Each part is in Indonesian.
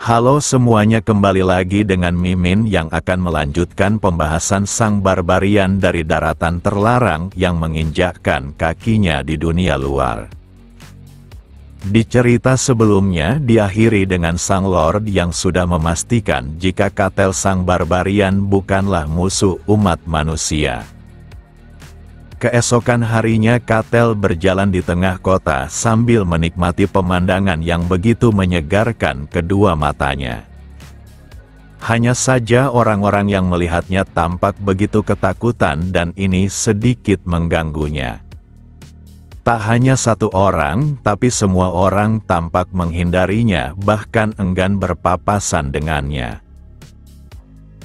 Halo semuanya, kembali lagi dengan Mimin yang akan melanjutkan pembahasan sang barbarian dari daratan terlarang yang menginjakkan kakinya di dunia luar. Di cerita sebelumnya diakhiri dengan sang Lord yang sudah memastikan jika Katel sang barbarian bukanlah musuh umat manusia. Keesokan harinya Katel berjalan di tengah kota sambil menikmati pemandangan yang begitu menyegarkan kedua matanya. Hanya saja orang-orang yang melihatnya tampak begitu ketakutan dan ini sedikit mengganggunya. Tak hanya satu orang, tapi semua orang tampak menghindarinya, bahkan enggan berpapasan dengannya.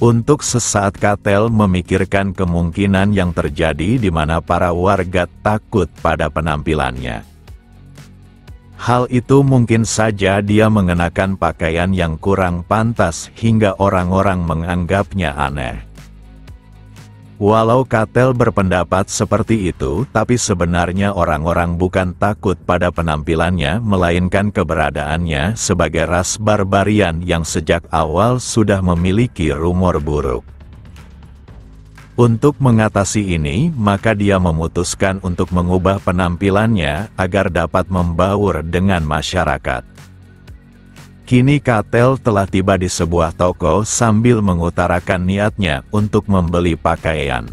Untuk sesaat Katel memikirkan kemungkinan yang terjadi di mana para warga takut pada penampilannya. Hal itu mungkin saja dia mengenakan pakaian yang kurang pantas hingga orang-orang menganggapnya aneh. Walau Katel berpendapat seperti itu, tapi sebenarnya orang-orang bukan takut pada penampilannya, melainkan keberadaannya sebagai ras barbarian yang sejak awal sudah memiliki rumor buruk. Untuk mengatasi ini, maka dia memutuskan untuk mengubah penampilannya agar dapat membaur dengan masyarakat. Kini Katel telah tiba di sebuah toko sambil mengutarakan niatnya untuk membeli pakaian.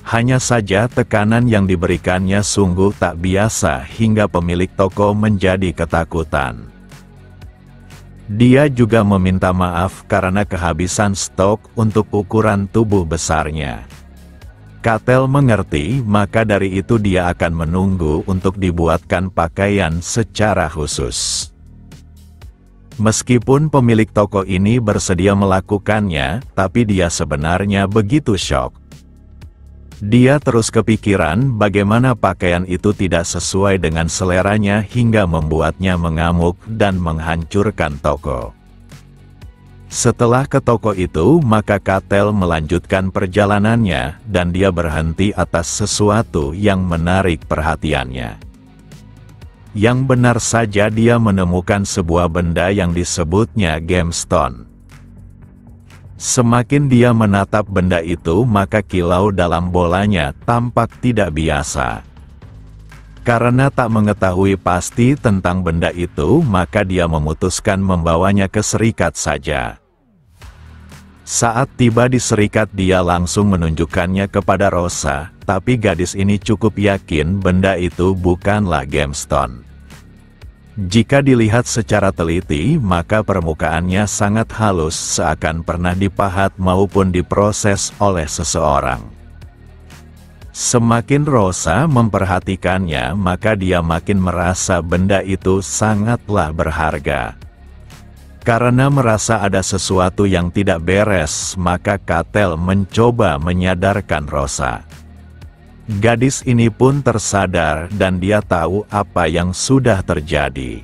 Hanya saja tekanan yang diberikannya sungguh tak biasa hingga pemilik toko menjadi ketakutan. Dia juga meminta maaf karena kehabisan stok untuk ukuran tubuh besarnya. Katel mengerti, maka dari itu dia akan menunggu untuk dibuatkan pakaian secara khusus. Meskipun pemilik toko ini bersedia melakukannya, tapi dia sebenarnya begitu syok. Dia terus kepikiran bagaimana pakaian itu tidak sesuai dengan seleranya hingga membuatnya mengamuk dan menghancurkan toko. Setelah ke toko itu, maka Katel melanjutkan perjalanannya dan dia berhenti atas sesuatu yang menarik perhatiannya. Yang benar saja dia menemukan sebuah benda yang disebutnya gemstone. Semakin dia menatap benda itu, maka kilau dalam bolanya tampak tidak biasa. Karena tak mengetahui pasti tentang benda itu, maka dia memutuskan membawanya ke serikat saja. Saat tiba di serikat, dia langsung menunjukkannya kepada Rosa, tapi gadis ini cukup yakin benda itu bukanlah gemstone. Jika dilihat secara teliti, maka permukaannya sangat halus, seakan pernah dipahat maupun diproses oleh seseorang. Semakin Rosa memperhatikannya, maka dia makin merasa benda itu sangatlah berharga. Karena merasa ada sesuatu yang tidak beres, maka Katel mencoba menyadarkan Rosa. Gadis ini pun tersadar dan dia tahu apa yang sudah terjadi.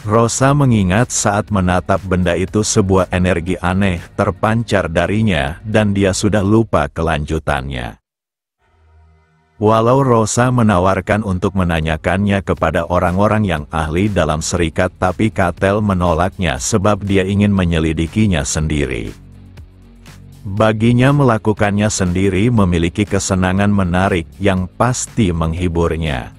Rosa mengingat saat menatap benda itu sebuah energi aneh terpancar darinya dan dia sudah lupa kelanjutannya. Walau Rosa menawarkan untuk menanyakannya kepada orang-orang yang ahli dalam serikat, tapi Katel menolaknya sebab dia ingin menyelidikinya sendiri. Baginya melakukannya sendiri memiliki kesenangan menarik yang pasti menghiburnya.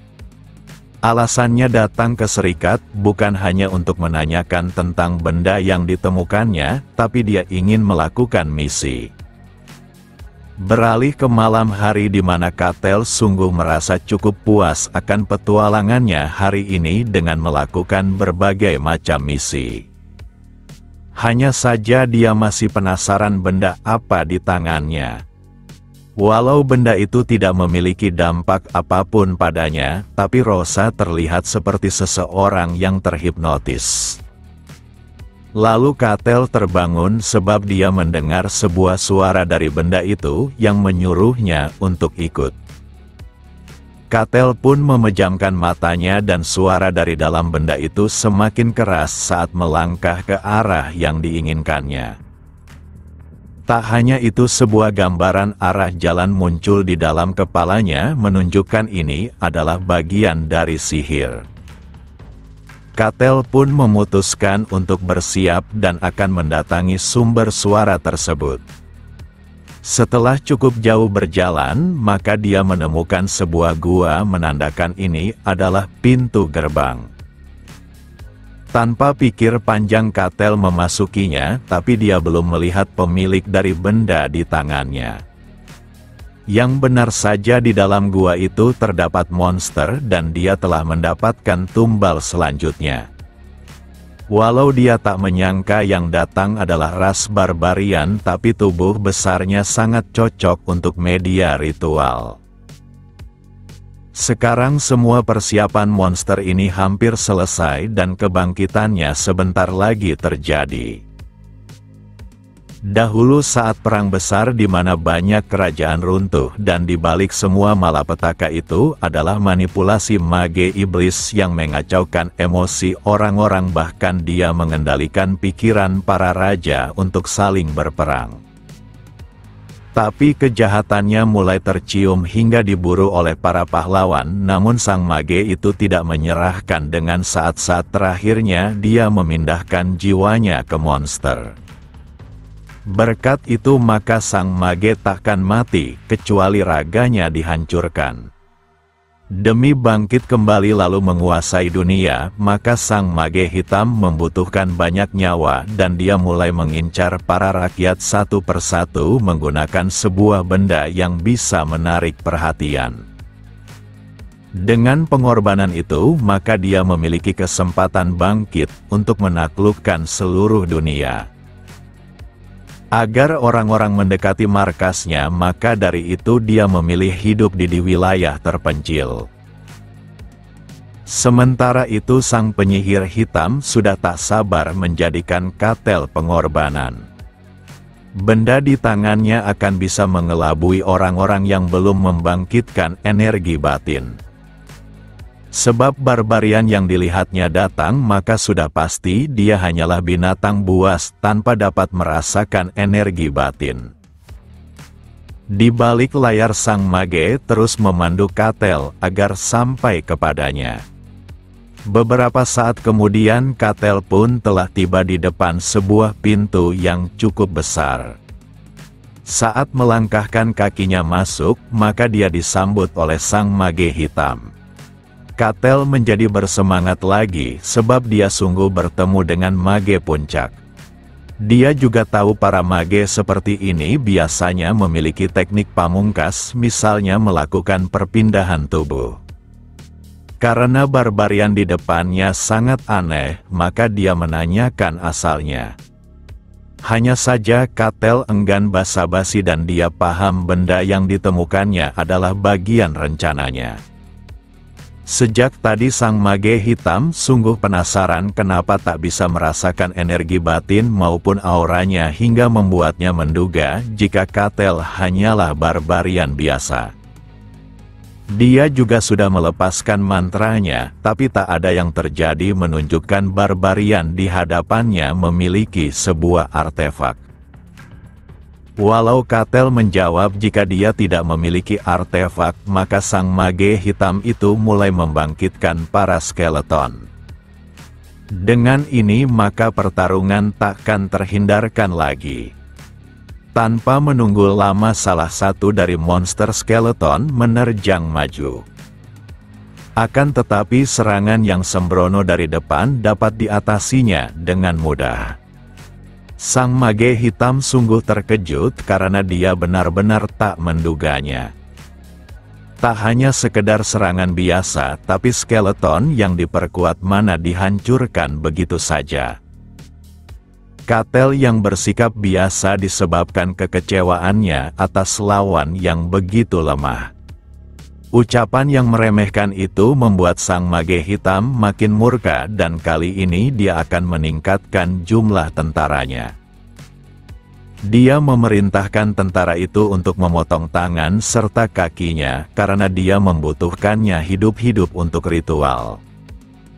Alasannya datang ke serikat bukan hanya untuk menanyakan tentang benda yang ditemukannya, tapi dia ingin melakukan misi. Beralih ke malam hari di mana Katel sungguh merasa cukup puas akan petualangannya hari ini dengan melakukan berbagai macam misi. Hanya saja dia masih penasaran benda apa di tangannya. Walau benda itu tidak memiliki dampak apapun padanya, tapi Rosa terlihat seperti seseorang yang terhipnotis. Lalu Katel terbangun sebab dia mendengar sebuah suara dari benda itu yang menyuruhnya untuk ikut. Katel pun memejamkan matanya dan suara dari dalam benda itu semakin keras saat melangkah ke arah yang diinginkannya. Tak hanya itu, sebuah gambaran arah jalan muncul di dalam kepalanya menunjukkan ini adalah bagian dari sihir. Katel pun memutuskan untuk bersiap dan akan mendatangi sumber suara tersebut. Setelah cukup jauh berjalan, maka dia menemukan sebuah gua menandakan ini adalah pintu gerbang. Tanpa pikir panjang Katel memasukinya, tapi dia belum melihat pemilik dari benda di tangannya. Yang benar saja di dalam gua itu terdapat monster dan dia telah mendapatkan tumbal selanjutnya. Walau dia tak menyangka yang datang adalah ras barbarian, tapi tubuh besarnya sangat cocok untuk media ritual. Sekarang semua persiapan monster ini hampir selesai dan kebangkitannya sebentar lagi terjadi. Dahulu saat perang besar di mana banyak kerajaan runtuh dan di balik semua malapetaka itu adalah manipulasi mage iblis yang mengacaukan emosi orang-orang, bahkan dia mengendalikan pikiran para raja untuk saling berperang. Tapi kejahatannya mulai tercium hingga diburu oleh para pahlawan, namun sang mage itu tidak menyerahkan. Dengan saat-saat terakhirnya dia memindahkan jiwanya ke monster. Berkat itu maka sang mage takkan mati, kecuali raganya dihancurkan. Demi bangkit kembali lalu menguasai dunia, maka sang mage hitam membutuhkan banyak nyawa dan dia mulai mengincar para rakyat satu persatu menggunakan sebuah benda yang bisa menarik perhatian. Dengan pengorbanan itu, maka dia memiliki kesempatan bangkit untuk menaklukkan seluruh dunia. Agar orang-orang mendekati markasnya, maka dari itu dia memilih hidup di wilayah terpencil. Sementara itu sang penyihir hitam sudah tak sabar menjadikan Katel pengorbanan. Benda di tangannya akan bisa mengelabui orang-orang yang belum membangkitkan energi batin. Sebab barbarian yang dilihatnya datang, maka sudah pasti dia hanyalah binatang buas tanpa dapat merasakan energi batin. Di balik layar sang mage terus memandu Katel agar sampai kepadanya. Beberapa saat kemudian Katel pun telah tiba di depan sebuah pintu yang cukup besar. Saat melangkahkan kakinya masuk, maka dia disambut oleh sang mage hitam. Katel menjadi bersemangat lagi sebab dia sungguh bertemu dengan mage puncak. Dia juga tahu para mage seperti ini biasanya memiliki teknik pamungkas, misalnya melakukan perpindahan tubuh. Karena barbarian di depannya sangat aneh, maka dia menanyakan asalnya. Hanya saja Katel enggan basa-basi dan dia paham benda yang ditemukannya adalah bagian rencananya. Sejak tadi sang mage hitam sungguh penasaran kenapa tak bisa merasakan energi batin maupun auranya hingga membuatnya menduga jika Katel hanyalah barbarian biasa. Dia juga sudah melepaskan mantranya, tapi tak ada yang terjadi menunjukkan barbarian di hadapannya memiliki sebuah artefak. Walau Katel menjawab jika dia tidak memiliki artefak, maka sang mage hitam itu mulai membangkitkan para skeleton. Dengan ini maka pertarungan takkan terhindarkan lagi. Tanpa menunggu lama salah satu dari monster skeleton menerjang maju. Akan tetapi serangan yang sembrono dari depan dapat diatasinya dengan mudah. Sang mage hitam sungguh terkejut karena dia benar-benar tak menduganya. Tak hanya sekedar serangan biasa, tapi skeleton yang diperkuat mana dihancurkan begitu saja. Katel yang bersikap biasa disebabkan kekecewaannya atas lawan yang begitu lemah. Ucapan yang meremehkan itu membuat sang mage hitam makin murka dan kali ini dia akan meningkatkan jumlah tentaranya. Dia memerintahkan tentara itu untuk memotong tangan serta kakinya karena dia membutuhkannya hidup-hidup untuk ritual.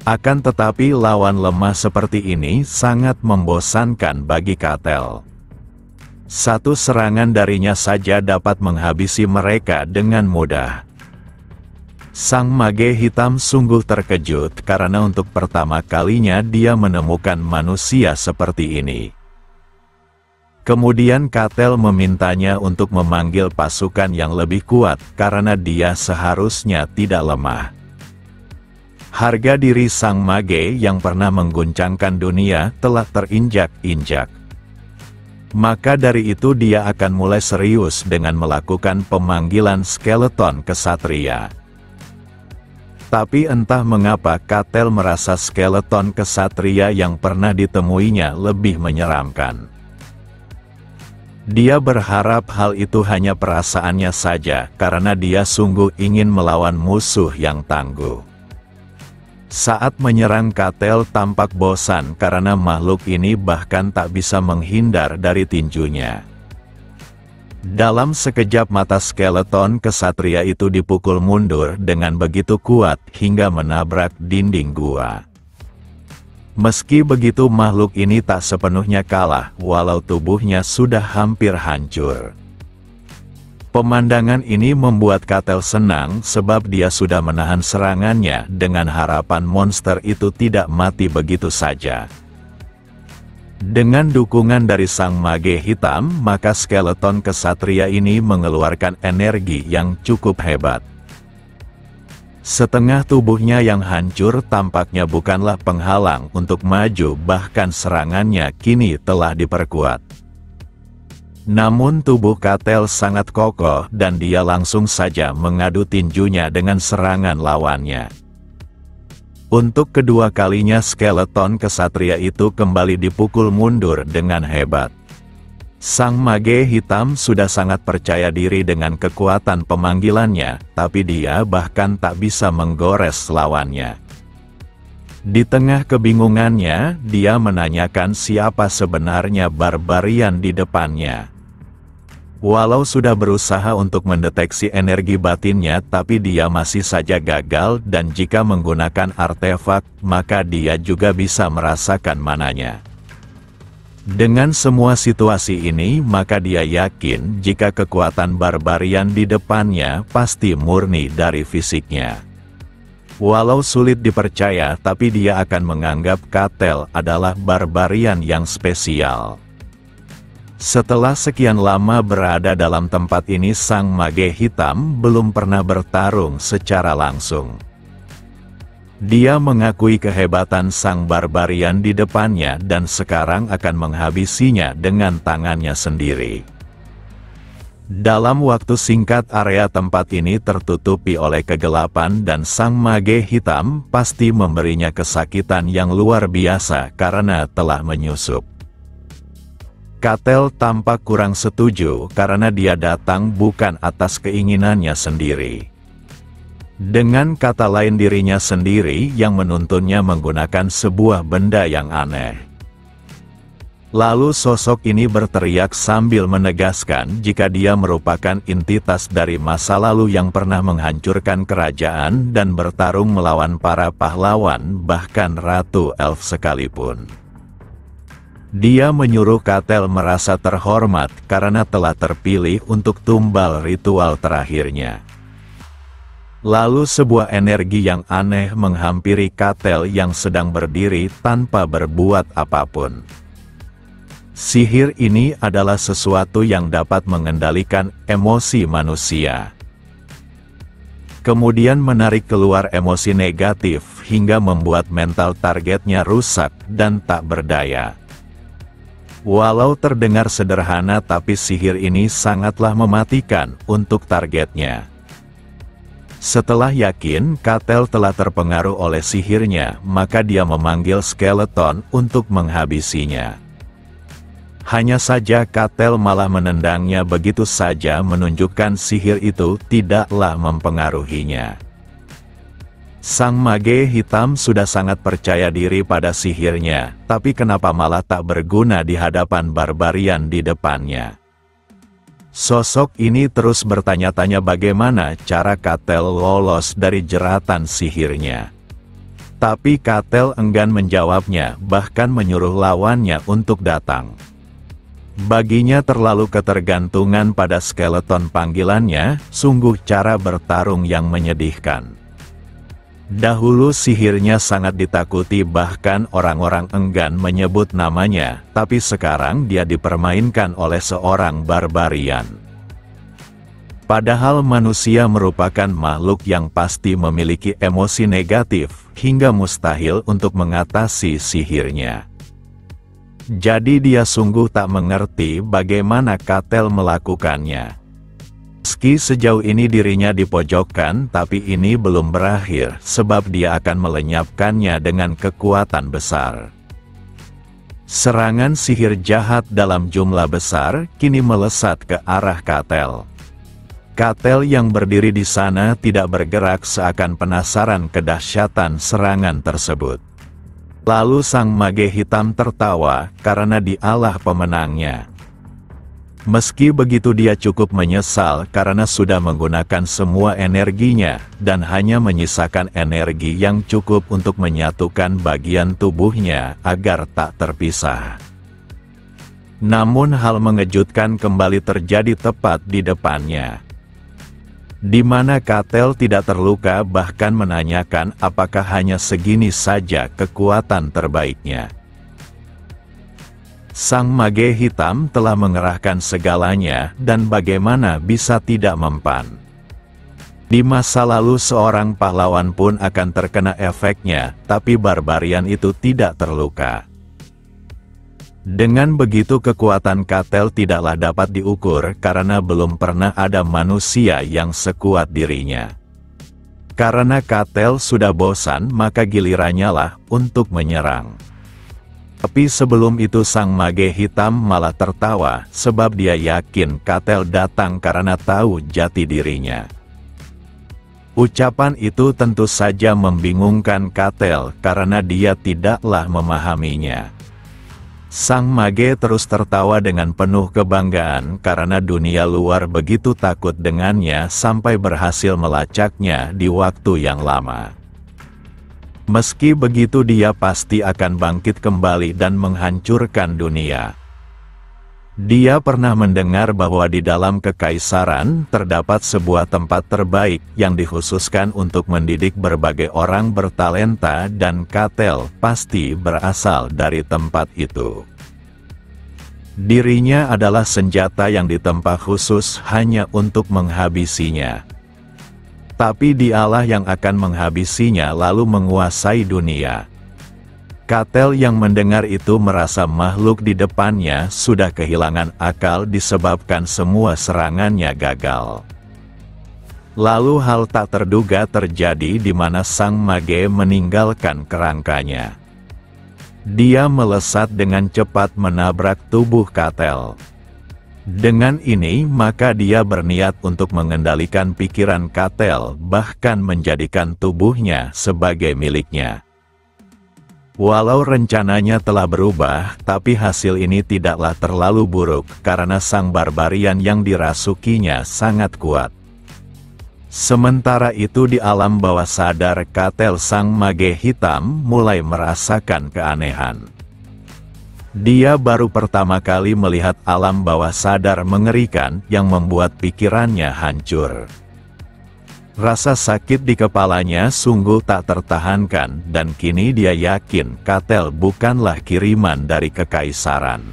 Akan tetapi lawan lemah seperti ini sangat membosankan bagi Katel. Satu serangan darinya saja dapat menghabisi mereka dengan mudah. Sang mage hitam sungguh terkejut karena untuk pertama kalinya dia menemukan manusia seperti ini. Kemudian Katel memintanya untuk memanggil pasukan yang lebih kuat karena dia seharusnya tidak lemah. Harga diri sang mage yang pernah mengguncangkan dunia telah terinjak-injak. Maka dari itu dia akan mulai serius dengan melakukan pemanggilan skeleton kesatria. Tapi entah mengapa Katel merasa skeleton kesatria yang pernah ditemuinya lebih menyeramkan. Dia berharap hal itu hanya perasaannya saja karena dia sungguh ingin melawan musuh yang tangguh. Saat menyerang Katel tampak bosan karena makhluk ini bahkan tak bisa menghindar dari tinjunya. Dalam sekejap mata skeleton kesatria itu dipukul mundur dengan begitu kuat hingga menabrak dinding gua. Meski begitu makhluk ini tak sepenuhnya kalah walau tubuhnya sudah hampir hancur. Pemandangan ini membuat Katel senang sebab dia sudah menahan serangannya dengan harapan monster itu tidak mati begitu saja. Dengan dukungan dari sang mage hitam, maka skeleton kesatria ini mengeluarkan energi yang cukup hebat. Setengah tubuhnya yang hancur tampaknya bukanlah penghalang untuk maju, bahkan serangannya kini telah diperkuat. Namun tubuh Katel sangat kokoh dan dia langsung saja mengadu tinjunya dengan serangan lawannya. Untuk kedua kalinya skeleton kesatria itu kembali dipukul mundur dengan hebat. Sang mage hitam sudah sangat percaya diri dengan kekuatan pemanggilannya, tapi dia bahkan tak bisa menggores lawannya. Di tengah kebingungannya, dia menanyakan siapa sebenarnya barbarian di depannya. Walau sudah berusaha untuk mendeteksi energi batinnya, tapi dia masih saja gagal dan jika menggunakan artefak, maka dia juga bisa merasakan mananya. Dengan semua situasi ini, maka dia yakin jika kekuatan barbarian di depannya pasti murni dari fisiknya. Walau sulit dipercaya, tapi dia akan menganggap Katel adalah barbarian yang spesial. Setelah sekian lama berada dalam tempat ini, sang mage hitam belum pernah bertarung secara langsung. Dia mengakui kehebatan sang barbarian di depannya dan sekarang akan menghabisinya dengan tangannya sendiri. Dalam waktu singkat area tempat ini tertutupi oleh kegelapan dan sang mage hitam pasti memberinya kesakitan yang luar biasa karena telah menyusup. Katel tampak kurang setuju karena dia datang bukan atas keinginannya sendiri. Dengan kata lain dirinya sendiri yang menuntunnya menggunakan sebuah benda yang aneh. Lalu sosok ini berteriak sambil menegaskan jika dia merupakan entitas dari masa lalu yang pernah menghancurkan kerajaan dan bertarung melawan para pahlawan bahkan Ratu Elf sekalipun. Dia menyuruh Katel merasa terhormat karena telah terpilih untuk tumbal ritual terakhirnya. Lalu sebuah energi yang aneh menghampiri Katel yang sedang berdiri tanpa berbuat apapun. Sihir ini adalah sesuatu yang dapat mengendalikan emosi manusia. Kemudian menarik keluar emosi negatif hingga membuat mental targetnya rusak dan tak berdaya. Walau terdengar sederhana, tapi sihir ini sangatlah mematikan untuk targetnya. Setelah yakin Katel telah terpengaruh oleh sihirnya, maka dia memanggil skeleton untuk menghabisinya. Hanya saja Katel malah menendangnya begitu saja, menunjukkan sihir itu tidaklah mempengaruhinya. Sang mage hitam sudah sangat percaya diri pada sihirnya, tapi kenapa malah tak berguna di hadapan barbarian di depannya? Sosok ini terus bertanya-tanya bagaimana cara Katel lolos dari jeratan sihirnya. Tapi Katel enggan menjawabnya, bahkan menyuruh lawannya untuk datang. Baginya terlalu ketergantungan pada skeleton panggilannya, sungguh cara bertarung yang menyedihkan. Dahulu sihirnya sangat ditakuti, bahkan orang-orang enggan menyebut namanya, tapi sekarang dia dipermainkan oleh seorang barbarian. Padahal manusia merupakan makhluk yang pasti memiliki emosi negatif, hingga mustahil untuk mengatasi sihirnya. Jadi dia sungguh tak mengerti bagaimana Katel melakukannya. Meski sejauh ini dirinya dipojokkan, tapi ini belum berakhir, sebab dia akan melenyapkannya dengan kekuatan besar. Serangan sihir jahat dalam jumlah besar, kini melesat ke arah Katel. Katel yang berdiri di sana tidak bergerak, seakan penasaran kedahsyatan serangan tersebut. Lalu sang mage hitam tertawa, karena dialah pemenangnya. Meski begitu dia cukup menyesal karena sudah menggunakan semua energinya, dan hanya menyisakan energi yang cukup untuk menyatukan bagian tubuhnya agar tak terpisah. Namun hal mengejutkan kembali terjadi tepat di depannya. Di mana Katel tidak terluka, bahkan menanyakan apakah hanya segini saja kekuatan terbaiknya. Sang mage hitam telah mengerahkan segalanya, dan bagaimana bisa tidak mempan. Di masa lalu seorang pahlawan pun akan terkena efeknya, tapi barbarian itu tidak terluka. Dengan begitu kekuatan Katel tidaklah dapat diukur, karena belum pernah ada manusia yang sekuat dirinya. Karena Katel sudah bosan, maka gilirannya lah untuk menyerang. Tapi sebelum itu sang mage hitam malah tertawa, sebab dia yakin Katel datang karena tahu jati dirinya. Ucapan itu tentu saja membingungkan Katel, karena dia tidaklah memahaminya. Sang mage terus tertawa dengan penuh kebanggaan karena dunia luar begitu takut dengannya sampai berhasil melacaknya di waktu yang lama. Meski begitu dia pasti akan bangkit kembali dan menghancurkan dunia. Dia pernah mendengar bahwa di dalam kekaisaran terdapat sebuah tempat terbaik yang dikhususkan untuk mendidik berbagai orang bertalenta, dan Katel pasti berasal dari tempat itu. Dirinya adalah senjata yang ditempa khusus hanya untuk menghabisinya. Tapi dialah yang akan menghabisinya lalu menguasai dunia. Katel yang mendengar itu merasa makhluk di depannya sudah kehilangan akal disebabkan semua serangannya gagal. Lalu hal tak terduga terjadi di mana sang mage meninggalkan kerangkanya. Dia melesat dengan cepat menabrak tubuh Katel. Dengan ini maka dia berniat untuk mengendalikan pikiran Katel, bahkan menjadikan tubuhnya sebagai miliknya. Walau rencananya telah berubah, tapi hasil ini tidaklah terlalu buruk, karena sang barbarian yang dirasukinya sangat kuat. Sementara itu di alam bawah sadar Katel sang mage hitam mulai merasakan keanehan. Dia baru pertama kali melihat alam bawah sadar mengerikan yang membuat pikirannya hancur. Rasa sakit di kepalanya sungguh tak tertahankan, dan kini dia yakin Katel bukanlah kiriman dari kekaisaran.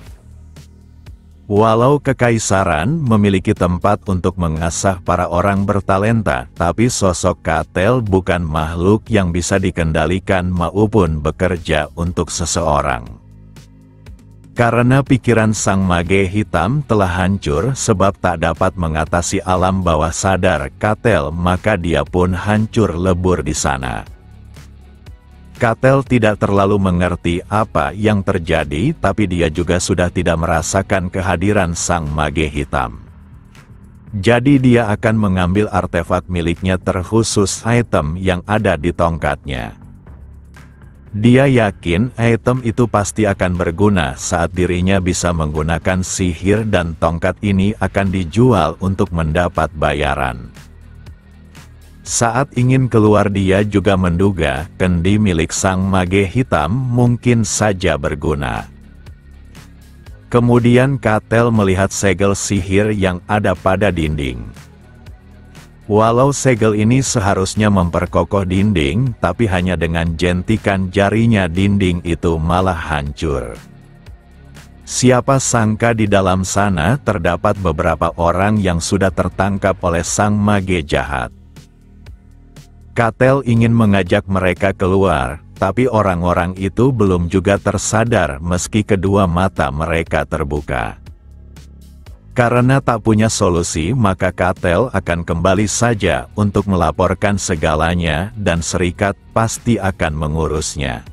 Walau kekaisaran memiliki tempat untuk mengasah para orang bertalenta, tapi sosok Katel bukan makhluk yang bisa dikendalikan maupun bekerja untuk seseorang. Karena pikiran sang mage hitam telah hancur sebab tak dapat mengatasi alam bawah sadar Katel, maka dia pun hancur lebur di sana. Katel tidak terlalu mengerti apa yang terjadi, tapi dia juga sudah tidak merasakan kehadiran sang mage hitam. Jadi dia akan mengambil artefak miliknya terkhusus, item yang ada di tongkatnya. Dia yakin item itu pasti akan berguna saat dirinya bisa menggunakan sihir, dan tongkat ini akan dijual untuk mendapat bayaran. Saat ingin keluar dia juga menduga kendi milik sang mage hitam mungkin saja berguna. Kemudian Katel melihat segel sihir yang ada pada dinding. Walau segel ini seharusnya memperkokoh dinding, tapi hanya dengan jentikan jarinya dinding itu malah hancur. Siapa sangka di dalam sana terdapat beberapa orang yang sudah tertangkap oleh sang mage jahat. Katel ingin mengajak mereka keluar, tapi orang-orang itu belum juga tersadar meski kedua mata mereka terbuka. Karena tak punya solusi, maka Katel akan kembali saja untuk melaporkan segalanya dan Serikat pasti akan mengurusnya.